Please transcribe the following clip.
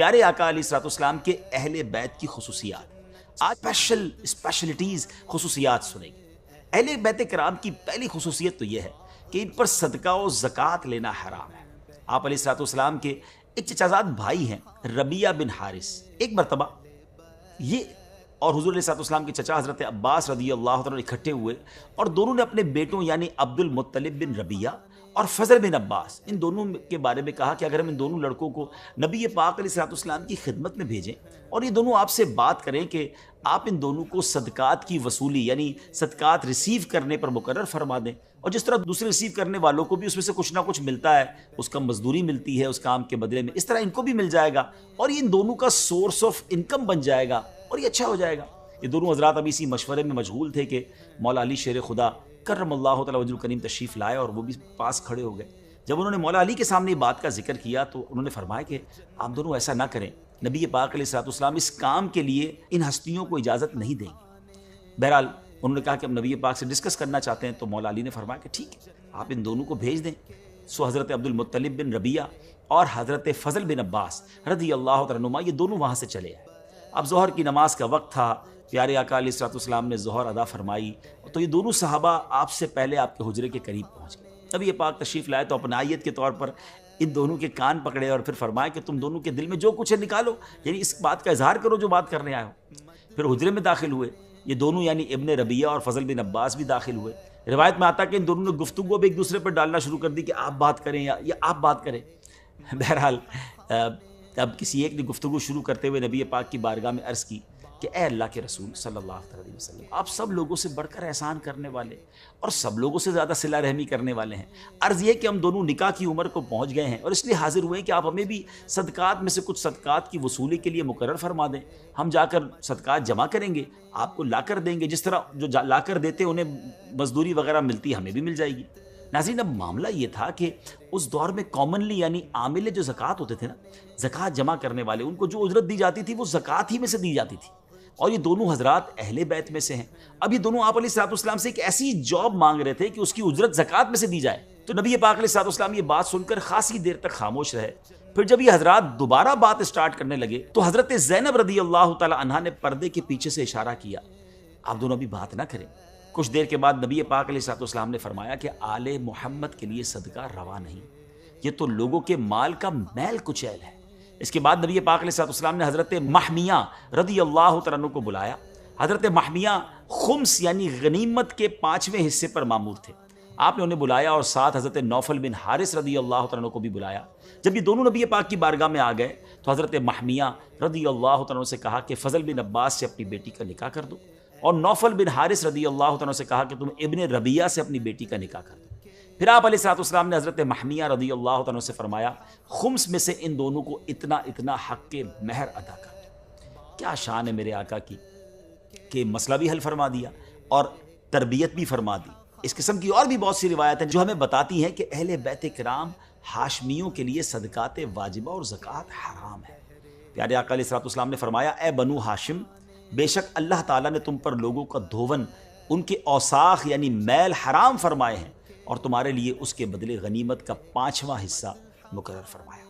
پیارے آقا علیہ الصلوۃ والسلام کے اہل بیت کی خصوصیات، آج اسپیشلٹیز خصوصیات سنیں گے۔ اہل بیت کرام کی پہلی خصوصیت تو یہ ہے کہ ان پر صدقہ و زکوٰۃ لینا حرام ہے۔ آپ علیہ الصلوۃ والسلام کے ایک چچا زاد بھائی ہیں ربیہ بن حارث، ایک مرتبہ یہ اور حضور علیہ الصلوۃ والسلام کے چچا حضرت عباس رضی اللہ عنہ اکٹھے ہوئے اور دونوں نے اپنے بیٹوں یعنی عبد المطلب بن ربیہ اور فضل بن عباس، ان دونوں کے بارے میں کہا کہ اگر ہم ان دونوں لڑکوں کو نبی پاک علیہ الصلوۃ والسلام کی خدمت میں بھیجیں اور یہ دونوں آپ سے بات کریں کہ آپ ان دونوں کو صدقات کی وصولی یعنی صدقات ریسیو کرنے پر مقرر فرما دیں، اور جس طرح دوسرے ریسیو کرنے والوں کو بھی اس میں سے کچھ نہ کچھ ملتا ہے، اس کا مزدوری ملتی ہے اس کام کے بدلے میں، اس طرح ان کو بھی مل جائے گا اور یہ ان دونوں کا سورس آف انکم بن جائے گا اور یہ اچھا ہو جائے گا۔ یہ دونوں حضرات ابھی اسی مشورے میں مشغول تھے کہ مولا علی شیر خدا کرم اللہ تعالی وجہ الکریم تشریف لائے اور وہ بھی پاس کھڑے ہو گئے۔ جب انہوں نے مولا علی کے سامنے بات کا ذکر کیا تو انہوں نے فرمایا کہ آپ دونوں ایسا نہ کریں، نبی پاک علیہ الصلوۃ والسلام اس کام کے لیے ان ہستیوں کو اجازت نہیں دیں گے۔ بہرحال انہوں نے کہا کہ ہم نبی پاک سے ڈسکس کرنا چاہتے ہیں، تو مولا علی نے فرمایا کہ ٹھیک ہے آپ ان دونوں کو بھیج دیں۔ سو حضرت عبد المطلب بن ربیہ اور حضرت فضل بن عباس رضی اللہ تعالیٰ عنہما یہ دونوں وہاں سے چلے آئے۔ اب ظہر کی نماز کا وقت تھا، پیارے آقا علیہ الصلوۃ والسلام نے ظہر ادا فرمائی تو یہ دونوں صحابہ آپ سے پہلے آپ کے حجرے کے قریب پہنچ گئے۔ اب یہ پاک تشریف لائے تو اپنائیت کے طور پر ان دونوں کے کان پکڑے اور پھر فرمایا کہ تم دونوں کے دل میں جو کچھ ہے نکالو، یعنی اس بات کا اظہار کرو جو بات کرنے آئے ہو۔ پھر حجرے میں داخل ہوئے، یہ دونوں یعنی ابن ربیہ اور فضل بن عباس بھی داخل ہوئے۔ روایت میں آتا کہ ان دونوں نے گفتگو اب ایک دوسرے پر ڈالنا شروع کر دی کہ آپ بات کریں یا آپ بات کریں۔ بہرحال اب کسی ایک نے گفتگو شروع کرتے ہوئے نبی پاک کی بارگاہ میں عرض کی کہ اے اللہ کے رسول صلی اللہ علیہ وسلم، آپ سب لوگوں سے بڑھ کر احسان کرنے والے اور سب لوگوں سے زیادہ صلہ رحمی کرنے والے ہیں۔ عرض یہ کہ ہم دونوں نکاح کی عمر کو پہنچ گئے ہیں اور اس لیے حاضر ہوئے ہیں کہ آپ ہمیں بھی صدقات میں سے کچھ صدقات کی وصولی کے لیے مقرر فرما دیں، ہم جا کر صدقات جمع کریں گے، آپ کو لا کر دیں گے، جس طرح جو لا کر دیتے انہیں مزدوری وغیرہ ملتی ہمیں بھی مل جائے گی۔ ناظرین، اب معاملہ یہ تھا کہ اس دور میں کامنلی یعنی عامل جو زکوٰۃ ہوتے تھے نا، زکوٰۃ جمع کرنے والے، ان کو جو اجرت دی جاتی تھی وہ زکوٰۃ ہی میں سے دی جاتی تھی، اور یہ دونوں حضرات اہل بیت میں سے ہیں۔ اب یہ دونوں آپ علیہ الصلوۃ والسلام سے ایک ایسی جاب مانگ رہے تھے کہ اس کی اجرت زکوٰۃ میں سے دی جائے، تو نبی پاک علیہ الصلوۃ والسلام یہ بات سن کر خاصی دیر تک خاموش رہے۔ پھر جب یہ حضرات دوبارہ بات اسٹارٹ کرنے لگے تو حضرت زینب رضی اللہ تعالی عنہا نے پردے کے پیچھے سے اشارہ کیا، آپ دونوں ابھی بات نہ کریں۔ کچھ دیر کے بعد نبی پاک علیہ الصلوۃ والسلام نے فرمایا کہ آل محمد کے لیے صدقہ روا نہیں، یہ تو لوگوں کے مال کا میل کچیل ہے۔ اس کے بعد نبی پاک علیہ الصلوۃ والسلام نے حضرت محمیہ رضی اللہ تعالیٰ عنہ کو بلایا۔ حضرت محمیہ خمس یعنی غنیمت کے 5ویں حصے پر مامور تھے، آپ نے انہیں بلایا اور ساتھ حضرت نوفل بن حارث رضی اللہ تعالیٰ عنہ کو بھی بلایا۔ جب یہ دونوں نبی پاک کی بارگاہ میں آ گئے تو حضرت محمیہ رضی اللہ تعالیٰ عنہ سے کہا کہ فضل بن عباس سے اپنی بیٹی کا نکاح کر دو، اور نوفل بن حارث رضی اللہ تعالیٰ عنہ سے کہا کہ تم ابن ربیہ سے اپنی بیٹی کا نکاح کر دو۔ پھر آپ علیہ الصلوۃ والسلام نے حضرت محمیہ رضی اللہ تعالیٰ عنہ سے فرمایا خمس میں سے ان دونوں کو اتنا اتنا حق کے مہر ادا کر دو۔ کیا شان ہے میرے آقا کی کہ مسئلہ بھی حل فرما دیا اور تربیت بھی فرما دی۔ اس قسم کی اور بھی بہت سی روایتیں جو ہمیں بتاتی ہیں کہ اہل بیت کرام ہاشمیوں کے لیے صدقات واجبہ اور زکوٰۃ حرام ہے۔ پیارے آقا علیہ الصلوۃ والسلام نے فرمایا اے بنو ہاشم، بے شک اللہ تعالیٰ نے تم پر لوگوں کا دھون، ان کے اوساخ یعنی میل حرام فرمائے ہیں، اور تمہارے لیے اس کے بدلے غنیمت کا 5واں حصہ مقرر فرمایا۔